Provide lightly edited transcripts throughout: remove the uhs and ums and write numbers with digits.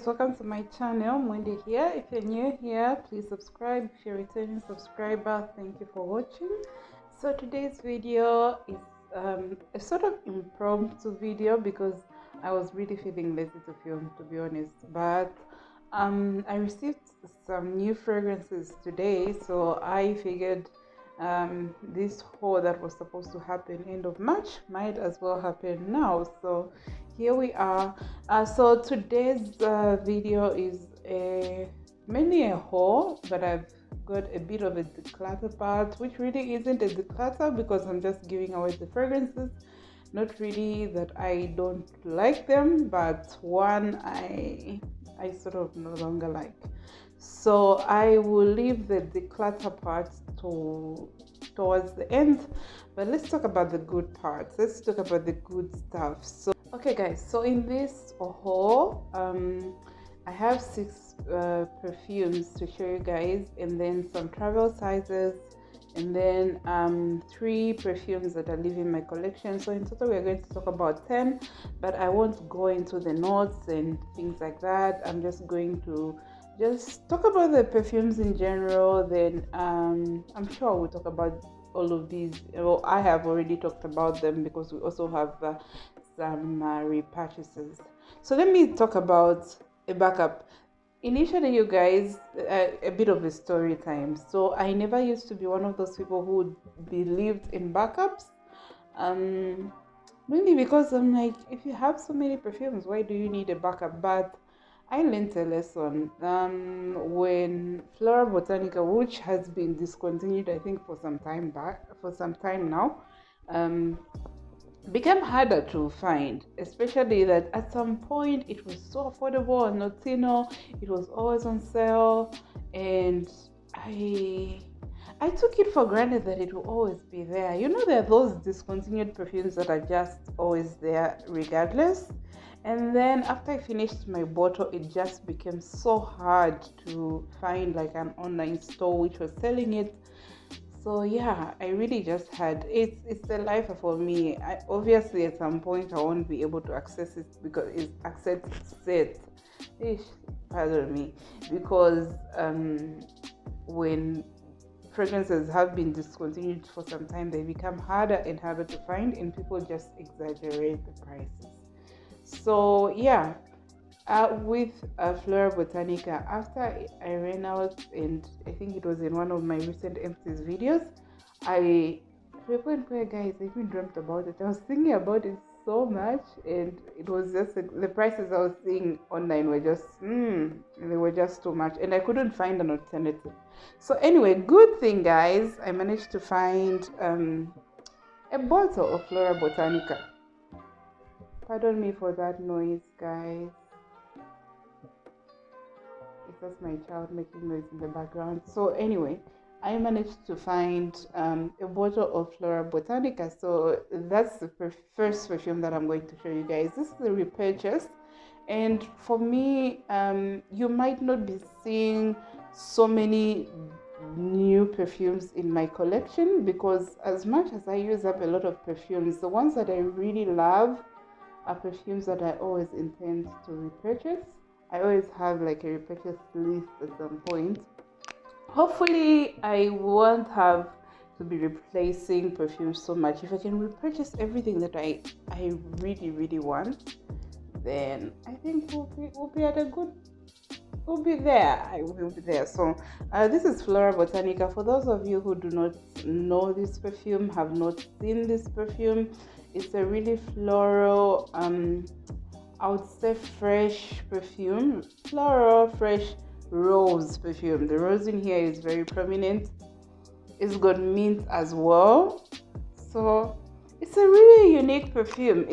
guys, welcome to my channel. Wendy here. If you're new here, please subscribe. If you're a returning subscriber, thank you for watching. So today's video is a sort of impromptu video because I was really feeling lazy to film, to be honest, but I received some new fragrances today, so I figured this haul that was supposed to happen end of March might as well happen now. So here we are. So today's video is mainly a haul, but I've got a bit of a declutter part, which really isn't a declutter because I'm just giving away the fragrances. Not really that I don't like them, but one I sort of no longer like. So I will leave the declutter part towards the end, but let's talk about the good parts. Let's talk about the good stuff. So okay guys, so in this haul I have 6 perfumes to show you guys, and then some travel sizes, and then 3 perfumes that are leaving my collection. So in total we're going to talk about 10, but I won't go into the notes and things like that. I'm just going to just talk about the perfumes in general. Then I'm sure we'll talk about all of these. Well, I have already talked about them because we also have some repurchases. So let me talk about a backup. Initially, you guys, a bit of a story time. So I never used to be one of those people who believed in backups, mainly because I'm like, if you have so many perfumes, why do you need a backup? But I learned a lesson when Flora Botanica, which has been discontinued, I think for some time now, became harder to find, especially that at some point it was so affordable on Notino. It was always on sale, and I took it for granted that it will always be there. You know, there are those discontinued perfumes that are just always there regardless. And then after I finished my bottle, it just became so hard to find like an online store which was selling it. So yeah, I really just had it's a life for me. Obviously at some point I won't be able to access it because it's pardon me, because when fragrances have been discontinued for some time, they become harder and harder to find, and people just exaggerate the prices. So yeah, with Flora Botanica, after I ran out, and I think it was in one of my recent empties videos, to a point where, guys, I even dreamt about it. I was thinking about it so much, and it was just the prices I was seeing online were just they were just too much, and I couldn't find an alternative. So anyway, good thing, guys, I managed to find a bottle of Flora Botanica. Pardon me for that noise, guys. It's just my child making noise in the background. So anyway, I managed to find a bottle of Flora Botanica. So that's the first perfume that I'm going to show you guys. This is a repurchase, and for me, you might not be seeing so many new perfumes in my collection because as much as I use up a lot of perfumes, the ones that I really love are perfumes that I always intend to repurchase. I always have like a repurchase list at some point. Hopefully I won't have to be replacing perfumes so much. If I can repurchase everything that I really want, then I think we'll be at a good, we'll be there. I will be there. So this is Flora Botanica. For those of you who do not know this perfume, have not seen this perfume, it's a really floral, I would say fresh perfume, floral, fresh rose perfume. The rose in here is very prominent. It's got mint as well. So it's a really unique perfume.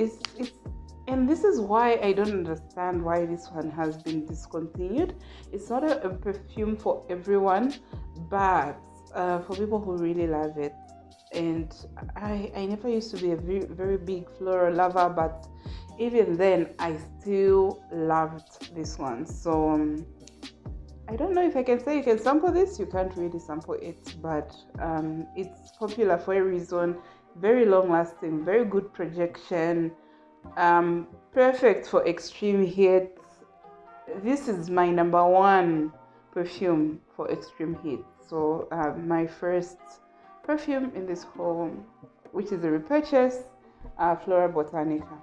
And this is why I don't understand why this one has been discontinued. It's not a perfume for everyone, but for people who really love it. And I never used to be a very big floral lover, but even then I still loved this one. So I don't know if I can say you can sample this. You can't really sample it, but it's popular for a reason. Very long lasting, very good projection, perfect for extreme heat, this is my number one perfume for extreme heat. So my first perfume in this home, which is a repurchase, Flora Botanica.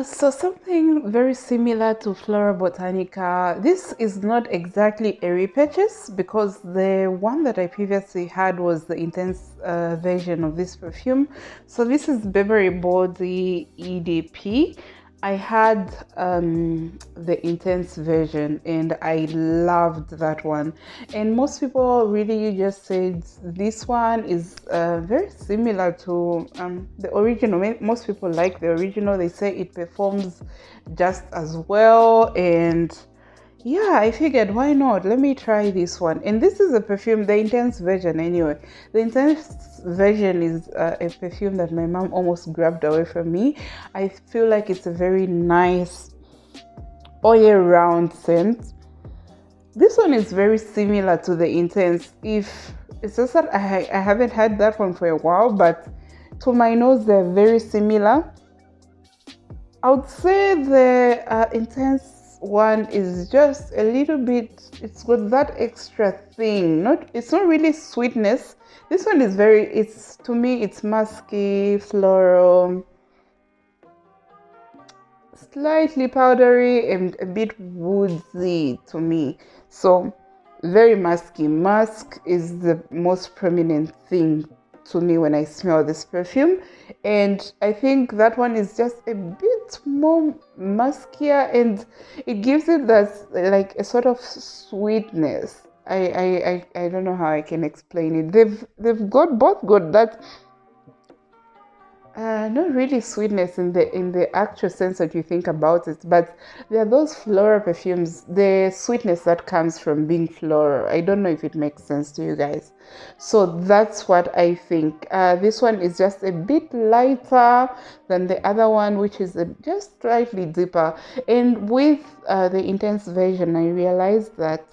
So something very similar to Flora Botanica. This is not exactly a repurchase because the one that I previously had was the intense version of this perfume. So this is Burberry Body EDP. I had the intense version and I loved that one, and most people really just said this one is very similar to the original. Most people like the original. They say it performs just as well, and yeah, I figured why not, let me try this one. And this is a perfume, the intense version anyway. The intense version is a perfume that my mom almost grabbed away from me. I feel like it's a very nice all year round scent. This one is very similar to the intense. If it's just that I haven't had that one for a while, but to my nose they're very similar. I would say the intense one is just a little bit, it's got that extra thing. It's not really sweetness. This one is to me it's musky, floral, slightly powdery, and a bit woodsy to me. So very musky. Musk is the most prominent thing to me when I smell this perfume, and I think that one is just a bit more muskier, and it gives it that like a sort of sweetness. I don't know how I can explain it. They've got that not really sweetness in the actual sense that you think about it, but there are those floral perfumes, the sweetness that comes from being floral. I don't know if it makes sense to you guys. So that's what I think. This one is just a bit lighter than the other one, which is just slightly deeper. And with the intense version, I realized that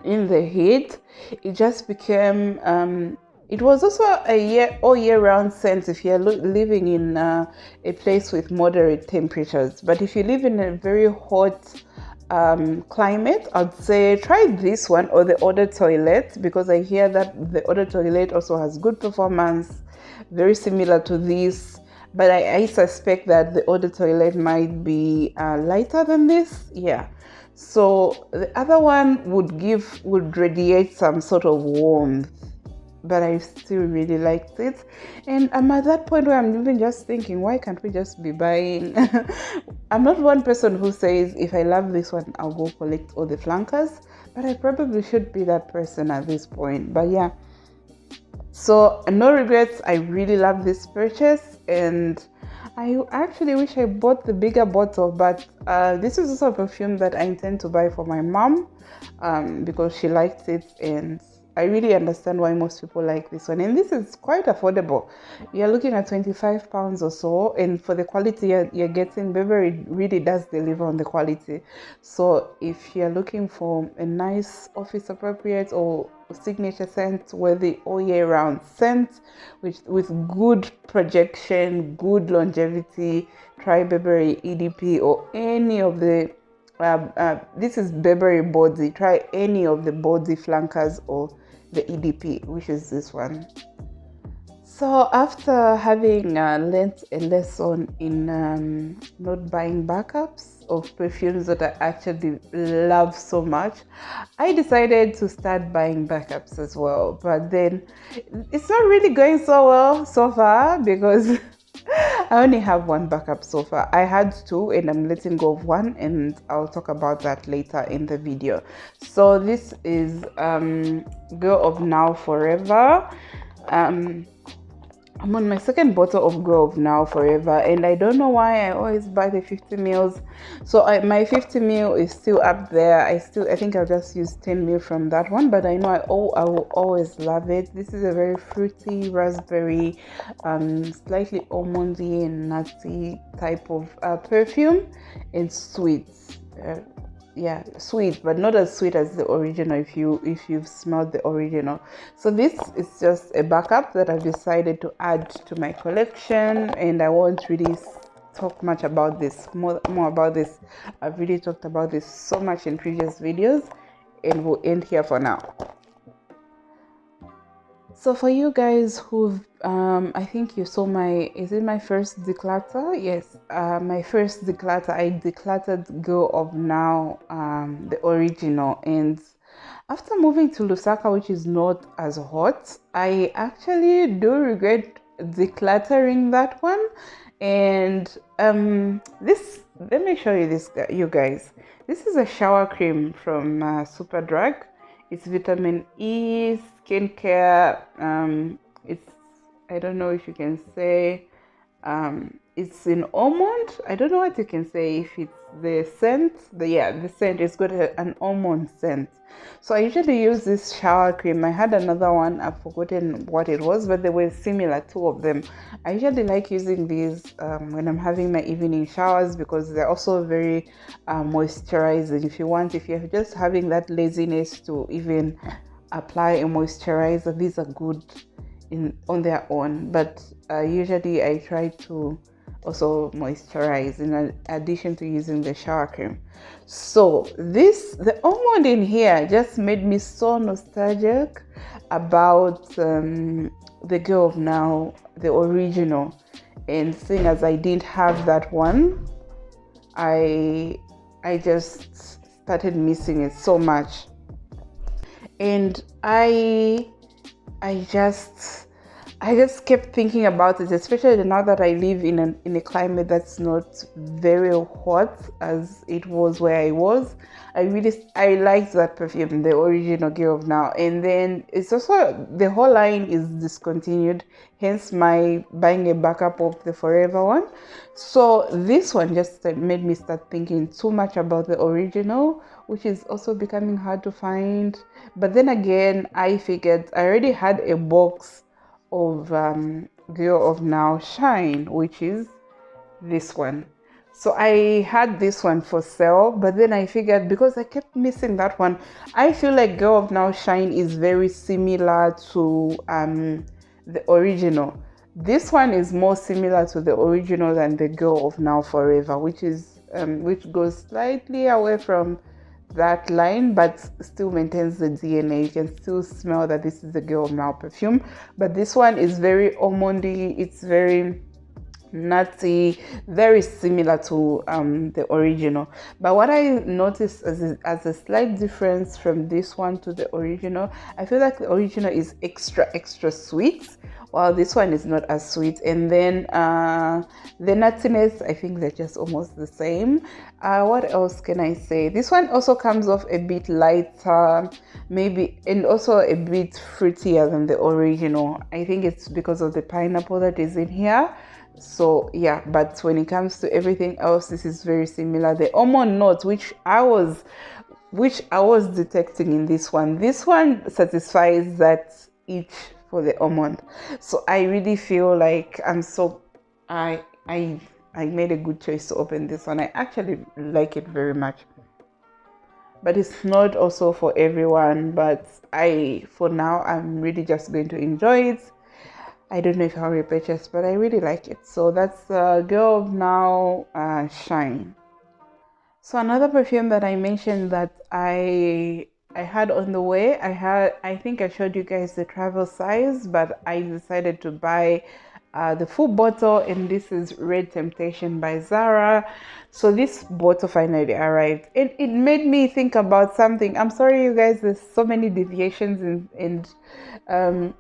in the heat, it just became it was also all year round scent if you're living in a place with moderate temperatures. But if you live in a very hot climate, I'd say try this one or the Eau de Toilette, because I hear that the Eau de Toilette also has good performance, very similar to this. But I suspect that the Eau de Toilette might be lighter than this. Yeah. So the other one would radiate some sort of warmth, but I still really liked it. And I'm at that point where I'm even just thinking, why can't we just be buying? I'm not one person who says, if I love this one, I'll go collect all the flankers, but I probably should be that person at this point. But yeah, so no regrets. I really love this purchase, and I actually wish I bought the bigger bottle, but this is also a perfume that I intend to buy for my mom because she liked it, and I really understand why most people like this one. And this is quite affordable. You're looking at £25 or so, and for the quality you're getting, Burberry really does deliver on the quality. So if you're looking for a nice office appropriate or signature scent worthy all year round scent with good projection, good longevity, try Burberry EDP or any of the this is Burberry Body. Try any of the body flankers or the EDP, which is this one. So after having learnt a lesson in not buying backups of perfumes that I actually love so much, I decided to start buying backups as well. But then it's not really going so well so far because I only have one backup so far. I had two and I'm letting go of one, and I'll talk about that later in the video. So this is Girl of Now Forever. I'm on my second bottle of Girl of Now Forever, and I don't know why I always buy the 50 mils. So my 50 mil is still up there. I think I'll just use 10 mil from that one, but I know I will always love it. This is a very fruity, raspberry, slightly almondy and nutty type of perfume, and sweet. Yeah, sweet, but not as sweet as the original if you've smelled the original. So this is just a backup that I've decided to add to my collection, and I won't really talk much about this, more about this. I've really talked about this so much in previous videos, and we'll end here for now. So for you guys who've I think you saw my first declutter? Yes, my first declutter. I decluttered Girl of Now, the original, and after moving to Lusaka, which is not as hot, I actually do regret decluttering that one. And this, let me show you this, you guys. This is a shower cream from Superdrug. It's vitamin E skincare. It's, I don't know if you can say, it's in almond. I don't know what you can say, if it's the scent. The scent, it's got an almond scent. So I usually use this shower cream. I had another one, I've forgotten what it was, but they were similar, two of them. I usually like using these when I'm having my evening showers, because they're also very moisturizing. If you're just having that laziness to even apply a moisturizer, these are good on their own. But usually I try to also moisturize in addition to using the shower cream. So the almond in here just made me so nostalgic about the Girl of Now, the original. And seeing as I didn't have that one, I just started missing it so much. And I just kept thinking about it, especially now that I live in a climate that's not very hot as it was where I was. I liked that perfume, the original Girl of Now. And then it's also, the whole line is discontinued, hence my buying a backup of the Forever one. So this one just made me start thinking too much about the original, which is also becoming hard to find. But then again, I figured I already had a box of Girl of Now Shine, which is this one. So I had this one for sale, but then I figured because I kept missing that one, I feel like Girl of Now Shine is very similar to the original. This one is more similar to the original than the Girl of Now Forever, which goes slightly away from that line, but still maintains the DNA. You can still smell that this is the Girl of Now perfume, but this one is very almondy. It's very nutty, very similar to the original. But what I noticed as a slight difference from this one to the original, I feel like the original is extra sweet, while this one is not as sweet. And then the nuttiness, I think they're just almost the same. What else can I say? This one also comes off a bit lighter, maybe, and also a bit fruitier than the original. I think it's because of the pineapple that is in here. So yeah, but when it comes to everything else, this is very similar. The almond note, which I was detecting in this one satisfies that itch for the almond. So I really feel like I made a good choice to open this one. I actually like it very much, but it's not also for everyone. But for now, I'm really just going to enjoy it. I don't know if I'll repurchase, but I really like it. So that's Girl of Now Shine. So another perfume that I mentioned that I had on the way, I think I showed you guys the travel size, but I decided to buy the full bottle, and this is Red Temptation by Zara. So this bottle finally arrived, and it made me think about something. I'm sorry, you guys, there's so many deviations and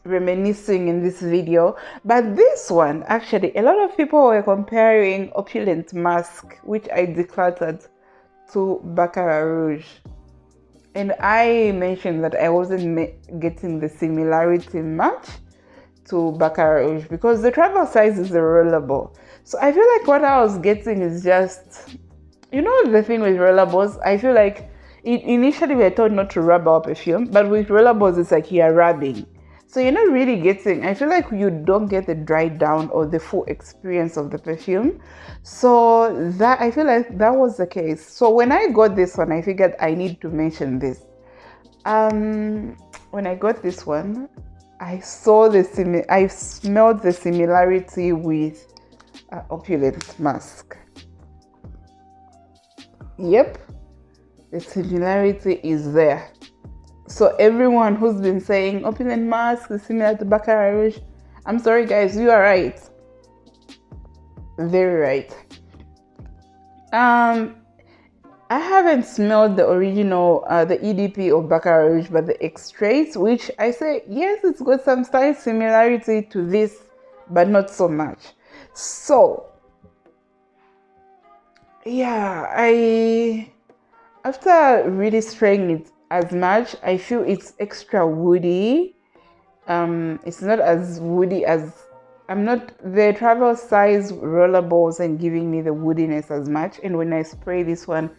reminiscing in this video, but this one, actually, a lot of people were comparing Opulent Mask, which I decluttered, to Baccarat Rouge, and I mentioned that I wasn't getting the similarity much to Baccarat Rouge because the travel size is a rollable. So I feel like what I was getting is just, you know, the thing with rollables, I feel like initially we were told not to rub our perfume, but with rollables it's like you're rubbing. So you're not really getting, I feel like you don't get the dry down or the full experience of the perfume. So that, I feel like that was the case. So when I got this one, I figured I need to mention this. When I got this one, I smelled the similarity with Opulent mask. Yep, the similarity is there. So everyone who's been saying opulent mask is similar to Baccarat Rouge, I'm sorry guys, you are right. Very right. I haven't smelled the original, the EDP of Baccarat Rouge, but the extract, which I say, yes, it's got some slight similarity to this, but not so much. So, yeah, after really spraying it as much, I feel it's extra woody. It's not as woody as, the travel size rollerballs and giving me the woodiness as much. And when I spray this one,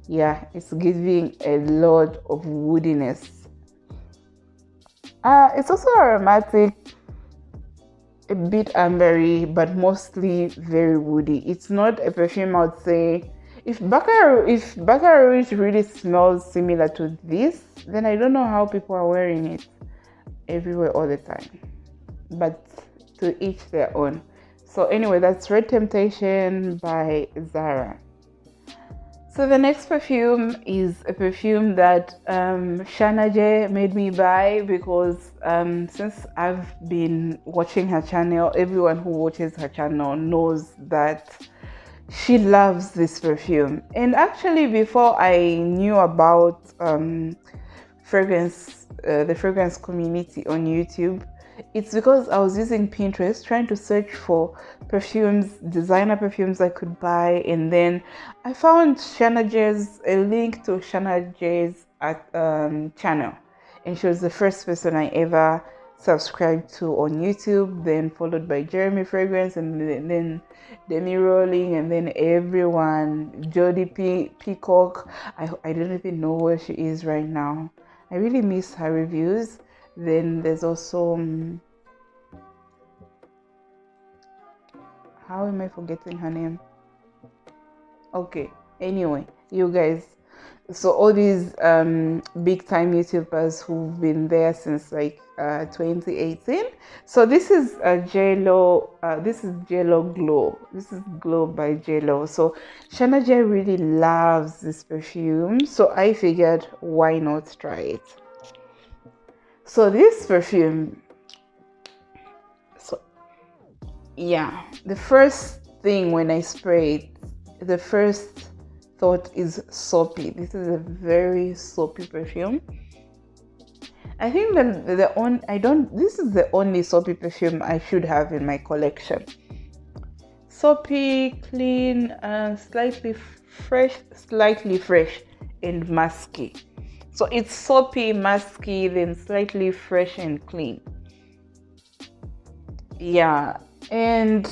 yeah, it's giving a lot of woodiness. It's also aromatic, a bit ambery, but mostly very woody. It's not a perfume I would say, if Baccarat Rouge really smells similar to this, then I don't know how people are wearing it everywhere all the time. But to each their own. So anyway, that's Red Temptation by Zara. So the next perfume is a perfume that Shana J made me buy because since I've been watching her channel, everyone who watches her channel knows that she loves this perfume. And actually, before I knew about the fragrance community on YouTube, it's because I was using Pinterest trying to search for perfumes, designer perfumes I could buy, and then I found a link to Shana J's channel, and she was the first person I ever subscribed to on YouTube, then followed by Jeremy Fragrance, and then Demi Rolling, and then everyone, Jodie Peacock. I don't even know where she is right now. I really miss her reviews. Then there's also how am I forgetting her name? Okay, anyway, you guys, so all these big time YouTubers who've been there since like 2018. So this is JLo, this is JLo Glow. This is Glow by JLo. So Shana J really loves this perfume, so I figured why not try it. So this perfume, so yeah, the first thing when I spray it, the first thought is soapy. This is a very soapy perfume. I think this is the only soapy perfume I should have in my collection. Soapy, clean, slightly fresh and musky. So it's soapy, musky, then slightly fresh and clean. Yeah, and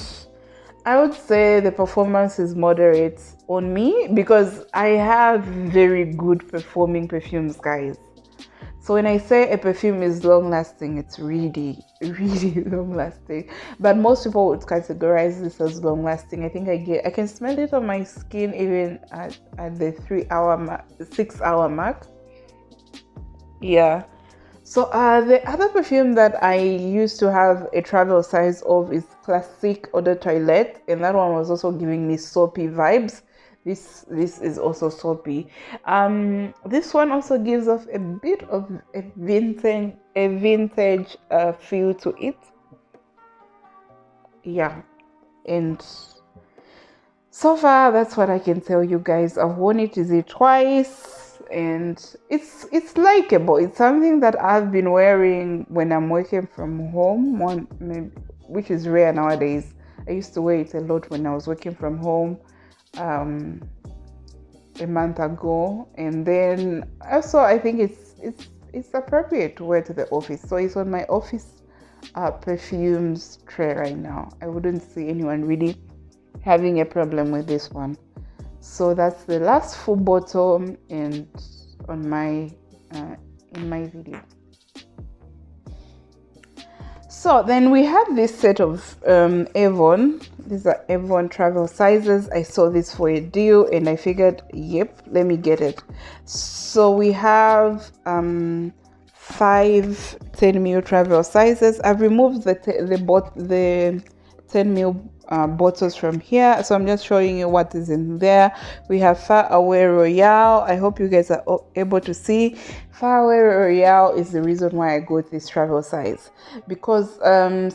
I would say the performance is moderate on me because I have very good performing perfumes, guys. So when I say a perfume is long lasting, it's really, really long lasting. But most people would categorize this as long lasting. I think I can smell it on my skin even at the 6 hour mark. Yeah. So the other perfume that I used to have a travel size of is Classique Eau de Toilette, and that one was also giving me soapy vibes. This is also soapy. This one also gives off a bit of a vintage feel to it. Yeah, and so far that's what I can tell you guys. I've worn it twice, and it's likable. It's something that I've been wearing when I'm working from home, which is rare nowadays. I used to wear it a lot when I was working from home a month ago, and then also I think it's appropriate to wear to the office. So it's on my office perfumes tray right now. I wouldn't see anyone really having a problem with this one. So that's the last full bottle and on my in my video. So then we have this set of Avon. These are Avon travel sizes. I saw this for a deal and I figured, yep, let me get it. So we have 5 10 ml travel sizes. I've removed the 10 ml bottles from here, so I'm just showing you what is in there. We have Far Away Royale. I hope you guys are able to see. Far Away Royale is the reason why I got this travel size, because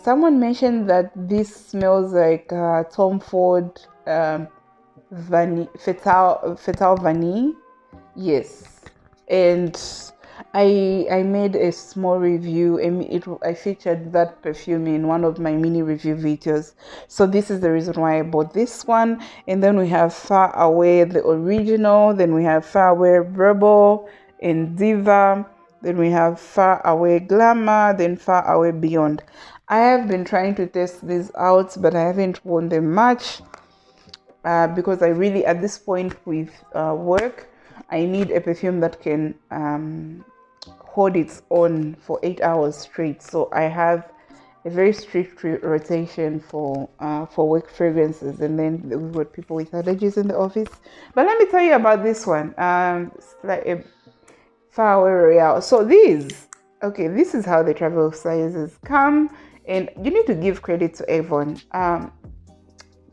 someone mentioned that this smells like Tom Ford Fetal Vanille. Yes, and I made a small review, and I featured that perfume in one of my mini review videos. So this is the reason why I bought this one. And then we have Far Away, the original. Then we have Far Away Rebel and Diva. Then we have Far Away Glamour. Then Far Away Beyond. I have been trying to test these out, but I haven't worn them much because I really, at this point with work, I need a perfume that can hold its own for 8 hours straight. So I have a very strict rotation for work fragrances, and then we've got people with allergies in the office. But let me tell you about this one. It's like a Far Away Royale. So this is how the travel sizes come, and you need to give credit to Avon.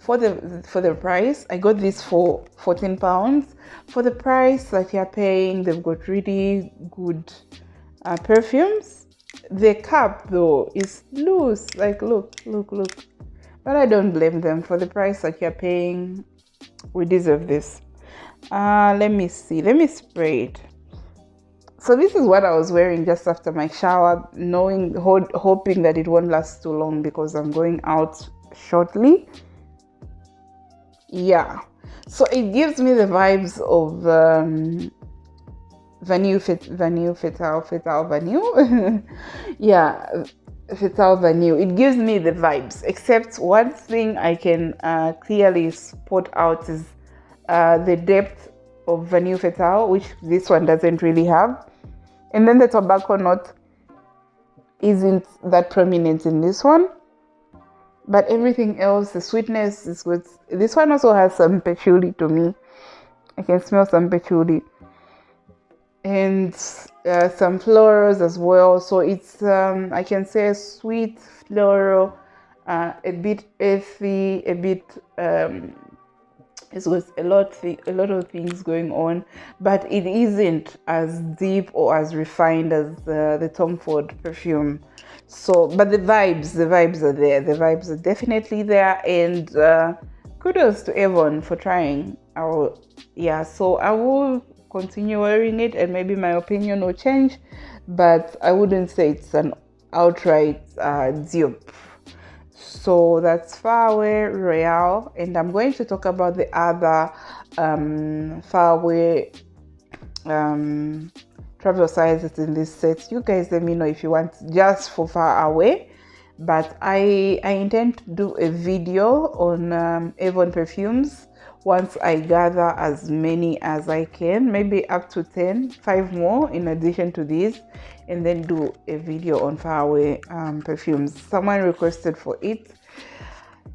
For the price, I got this for £14. For the price that you're paying, they've got really good perfumes. The cap though is loose, like look, but I don't blame them. For the price that you're paying, we deserve this. Let me spray it. So this is what I was wearing just after my shower, hoping that it won't last too long because I'm going out shortly. Yeah, so it gives me the vibes of Vanille yeah, Fetal Vanille. It gives me the vibes, except one thing I can clearly spot out is the depth of Vanille Fetal, which this one doesn't really have. And then the tobacco note isn't that prominent in this one. But everything else, the sweetness is good. This one also has some patchouli to me. I can smell some patchouli. And some florals as well. So it's, I can say sweet, floral, a bit earthy, a bit, it's got a lot of things going on. But it isn't as deep or as refined as the Tom Ford perfume. So, but the vibes are there. The vibes are definitely there, and kudos to Avon for trying. So I will continue wearing it, and maybe my opinion will change, but I wouldn't say it's an outright dupe. So that's Far Away Royale, and I'm going to talk about the other Far Away travel sizes in this set. You guys let me know if you want just for Far Away, but I intend to do a video on Avon perfumes once I gather as many as I can, maybe up to 5 more in addition to these, and then do a video on Far Away perfumes. Someone requested for it.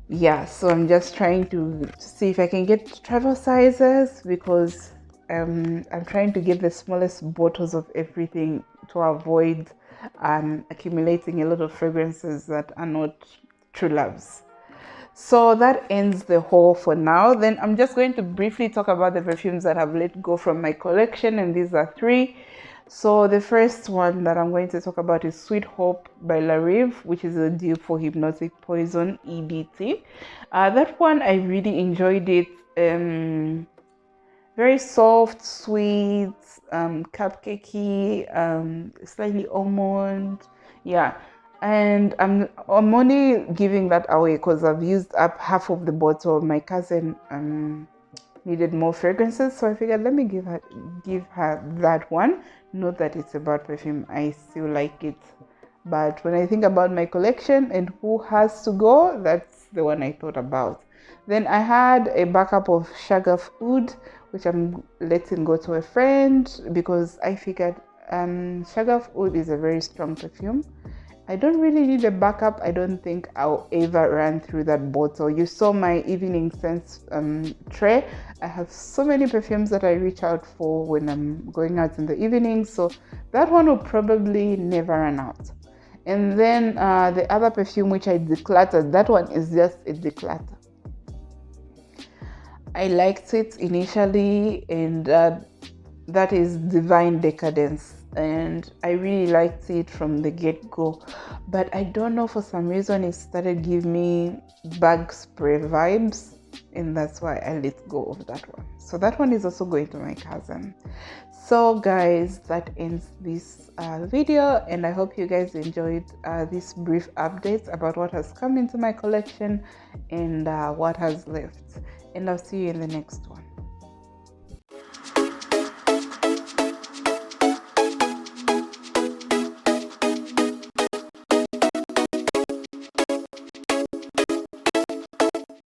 Yeah, so I'm just trying to see if I can get travel sizes, because I'm trying to get the smallest bottles of everything to avoid accumulating a lot of fragrances that are not true loves. So that ends the haul for now. Then I'm just going to briefly talk about the perfumes that I've let go from my collection, and these are 3. So the first one that I'm going to talk about is Sweet Hope by La Rive, which is a dupe for Hypnotic Poison EDT. That one, I really enjoyed it. Very soft, sweet, cupcakey, slightly almond. Yeah, and I'm only giving that away because I've used up half of the bottle. My cousin needed more fragrances, so I figured let me give her that one. Not that it's a bad perfume, I still like it, but when I think about my collection and who has to go, that's the one I thought about. Then I had a backup of Shagaf Oud, which I'm letting go to a friend because I figured Shagaf Oud is a very strong perfume. I don't really need a backup. I don't think I'll ever run through that bottle. You saw my evening scents tray. I have so many perfumes that I reach out for when I'm going out in the evening. So that one will probably never run out. And then the other perfume which I decluttered, that one is just a declutter. I liked it initially, and that is Divine Decadence, and I really liked it from the get-go, but I don't know, for some reason it started giving me bug spray vibes, and that's why I let go of that one. So that one is also going to my cousin. So guys, that ends this video, and I hope you guys enjoyed this brief update about what has come into my collection and what has left, and I'll see you in the next one.